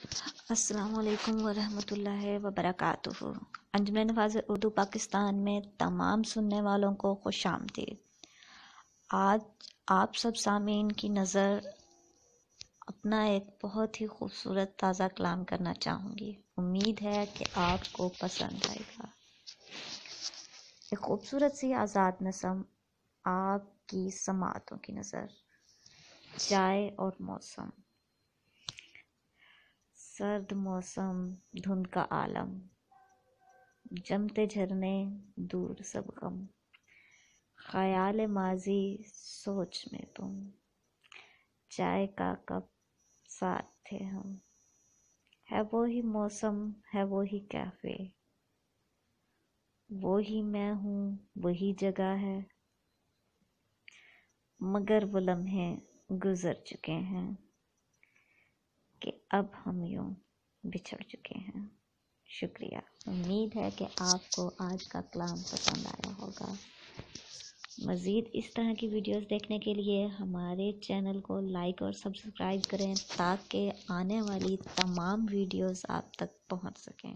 السلام علیکم ورحمۃ اللہ وبرکاتہ۔ انجمن نفاذ اردو پاکستان میں تمام سننے والوں کو خوش آمدید۔ آج آپ سب سامعین کی نظر اپنا ایک بہت ہی خوبصورت تازہ کلام کرنا چاہوں گی۔ امید ہے کہ آپ کو پسند آئے گا۔ ایک خوبصورت سی آزاد نظم آپ کی سماعتوں کی نظر۔ چائے اور موسم، سرد موسم، دھند کا عالم، جمتے جھرنے، دور سب غم، خیال ماضی سوچ میں تم، چائے کا کپ ساتھ تھے ہم، ہے وہی موسم، ہے وہی کیفے، وہی میں ہوں، وہی جگہ ہے، مگر وہ لمحے گزر چکے ہیں کہ اب ہم یوں بچھڑ چکے ہیں۔ شکریہ۔ امید ہے کہ آپ کو آج کا کلام پسند آیا ہوگا۔ مزید اس طرح کی ویڈیوز دیکھنے کے لیے ہمارے چینل کو لائک اور سبسکرائب کریں تاکہ آنے والی تمام ویڈیوز آپ تک پہنچ سکیں۔